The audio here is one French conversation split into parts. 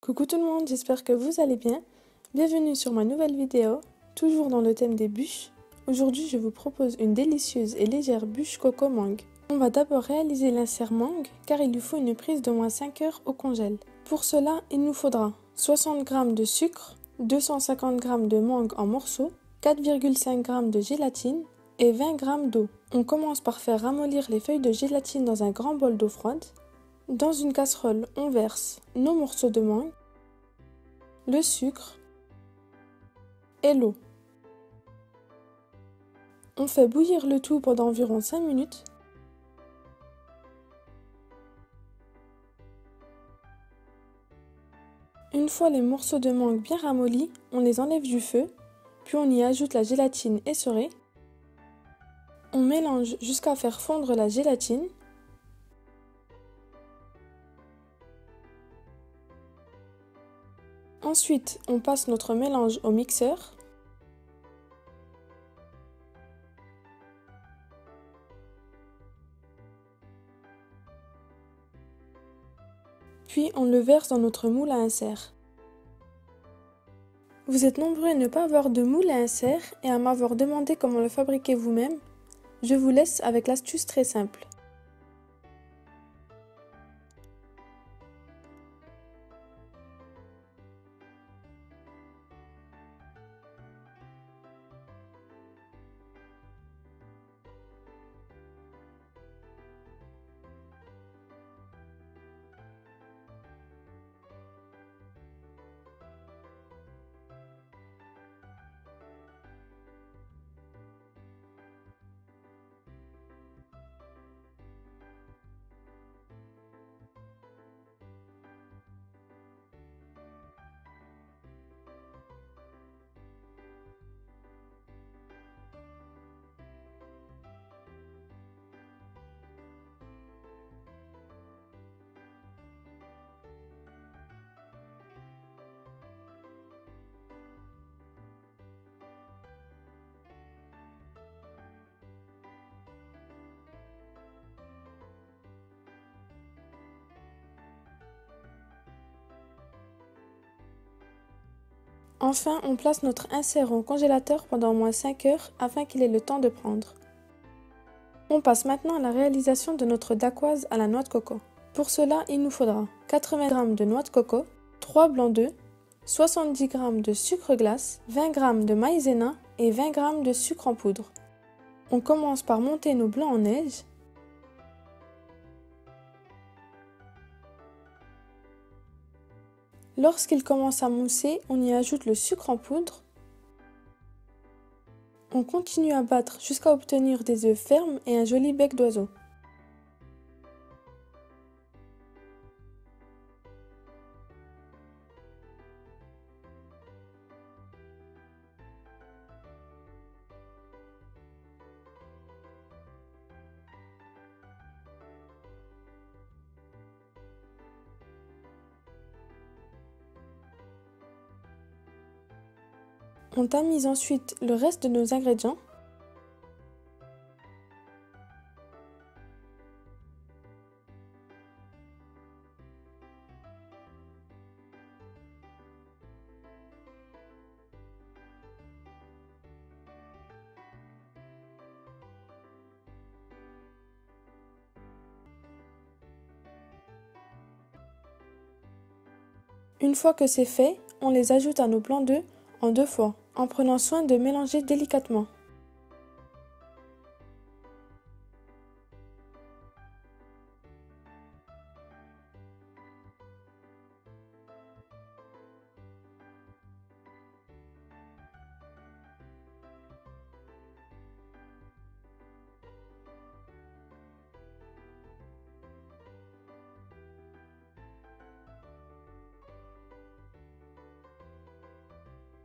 Coucou tout le monde, j'espère que vous allez bien. Bienvenue sur ma nouvelle vidéo, toujours dans le thème des bûches. Aujourd'hui, je vous propose une délicieuse et légère bûche coco mangue. On va d'abord réaliser l'insert mangue car il lui faut une prise d'au moins 5 heures au congèle. Pour cela, il nous faudra 60 g de sucre, 250 g de mangue en morceaux, 4,5 g de gélatine et 20 g d'eau. On commence par faire ramollir les feuilles de gélatine dans un grand bol d'eau froide. Dans une casserole, on verse nos morceaux de mangue, le sucre et l'eau. On fait bouillir le tout pendant environ 5 minutes. Une fois les morceaux de mangue bien ramollis, on les enlève du feu, puis on y ajoute la gélatine essorée. On mélange jusqu'à faire fondre la gélatine. Ensuite, on passe notre mélange au mixeur. Puis on le verse dans notre moule à insert. Vous êtes nombreux à ne pas avoir de moule à insert et à m'avoir demandé comment le fabriquer vous-même. Je vous laisse avec l'astuce très simple. Enfin, on place notre insert au congélateur pendant au moins 5 heures afin qu'il ait le temps de prendre. On passe maintenant à la réalisation de notre dacquoise à la noix de coco. Pour cela, il nous faudra 80 g de noix de coco, 3 blancs d'œufs, 70 g de sucre glace, 20 g de maïzena et 20 g de sucre en poudre. On commence par monter nos blancs en neige. Lorsqu'il commence à mousser, on y ajoute le sucre en poudre. On continue à battre jusqu'à obtenir des œufs fermes et un joli bec d'oiseau. On tamise ensuite le reste de nos ingrédients. Une fois que c'est fait, on les ajoute à nos blancs d'œufs en 2 fois, en prenant soin de mélanger délicatement.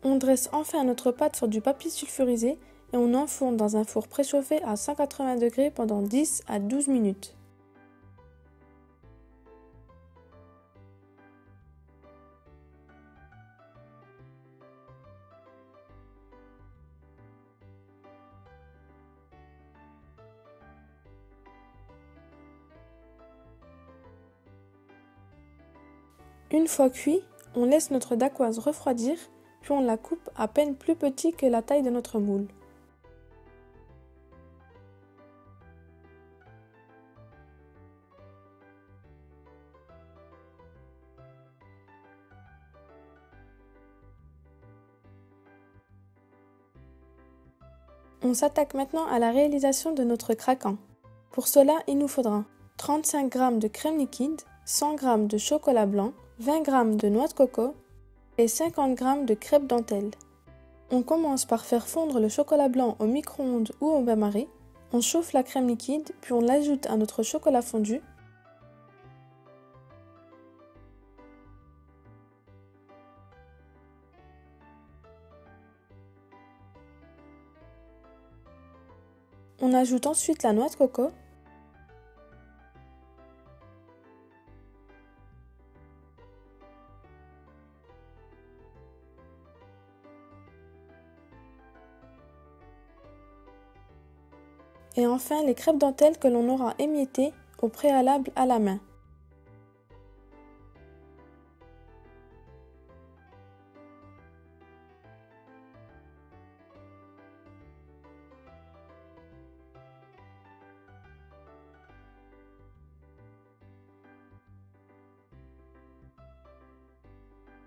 On dresse enfin notre pâte sur du papier sulfurisé et on enfourne dans un four préchauffé à 180 degrés pendant 10 à 12 minutes. Une fois cuit, On laisse notre dacquoise refroidir, puis on la coupe à peine plus petit que la taille de notre moule. On s'attaque maintenant à la réalisation de notre craquant. Pour cela, il nous faudra 35 g de crème liquide, 100 g de chocolat blanc, 20 g de noix de coco et 50 g de crêpe dentelle. On commence par faire fondre le chocolat blanc au micro-ondes ou au bain-marie. On chauffe la crème liquide, puis on l'ajoute à notre chocolat fondu. On ajoute ensuite la noix de coco. Et enfin les crêpes dentelles que l'on aura émiettées au préalable à la main.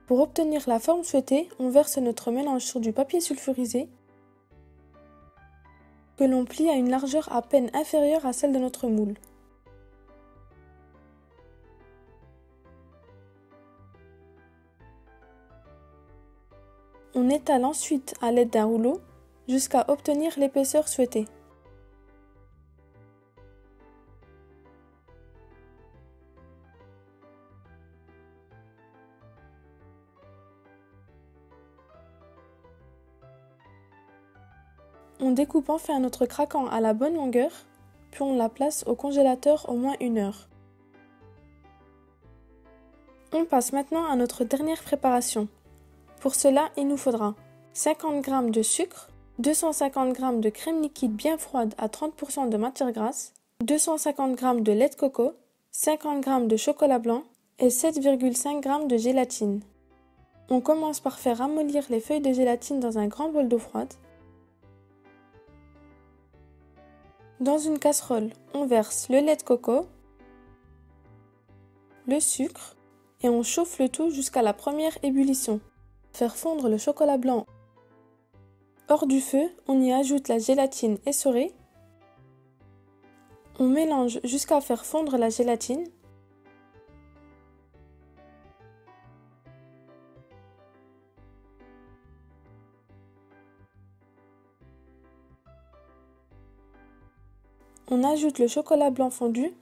Pour obtenir la forme souhaitée, on verse notre mélange sur du papier sulfurisé que l'on plie à une largeur à peine inférieure à celle de notre moule. On étale ensuite à l'aide d'un rouleau jusqu'à obtenir l'épaisseur souhaitée. On découpe enfin notre craquant à la bonne longueur, puis on la place au congélateur au moins 1 heure. On passe maintenant à notre dernière préparation. Pour cela, il nous faudra 50 g de sucre, 250 g de crème liquide bien froide à 30% de matière grasse, 250 g de lait de coco, 50 g de chocolat blanc et 7,5 g de gélatine. On commence par faire ramollir les feuilles de gélatine dans un grand bol d'eau froide. Dans une casserole, on verse le lait de coco, le sucre et on chauffe le tout jusqu'à la première ébullition. Faire fondre le chocolat blanc. Hors du feu, on y ajoute la gélatine essorée. On mélange jusqu'à faire fondre la gélatine. On ajoute le chocolat blanc fondu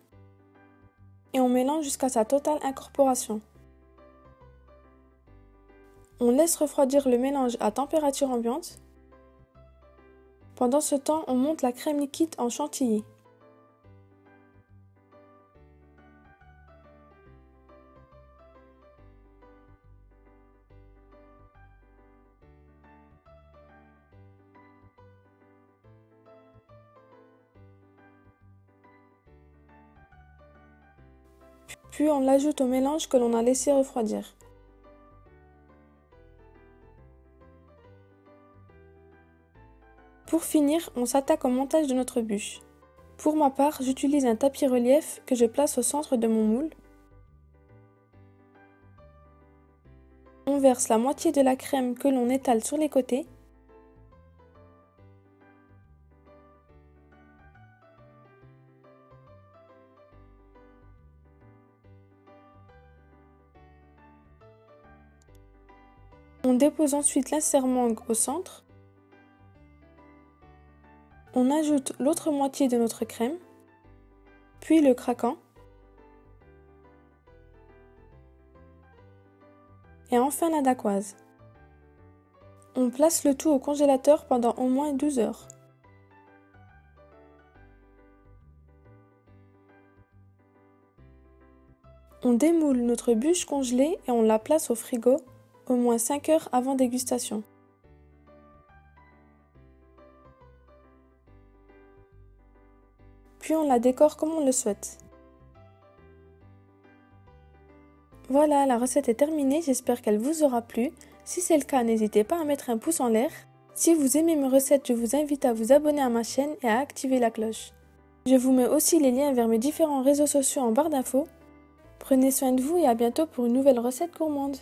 et on mélange jusqu'à sa totale incorporation. On laisse refroidir le mélange à température ambiante. Pendant ce temps, on monte la crème liquide en chantilly. Puis on l'ajoute au mélange que l'on a laissé refroidir. Pour finir, on s'attaque au montage de notre bûche. Pour ma part, j'utilise un tapis relief que je place au centre de mon moule. On verse la moitié de la crème que l'on étale sur les côtés. On dépose ensuite l'insert-mangue au centre. On ajoute l'autre moitié de notre crème, puis le craquant. Et enfin la dacquoise. On place le tout au congélateur pendant au moins 12 heures. On démoule notre bûche congelée et on la place au frigo au moins 5 heures avant dégustation. Puis on la décore comme on le souhaite. Voilà, la recette est terminée, j'espère qu'elle vous aura plu. Si c'est le cas, n'hésitez pas à mettre un pouce en l'air. Si vous aimez mes recettes, je vous invite à vous abonner à ma chaîne et à activer la cloche. Je vous mets aussi les liens vers mes différents réseaux sociaux en barre d'infos. Prenez soin de vous et à bientôt pour une nouvelle recette gourmande.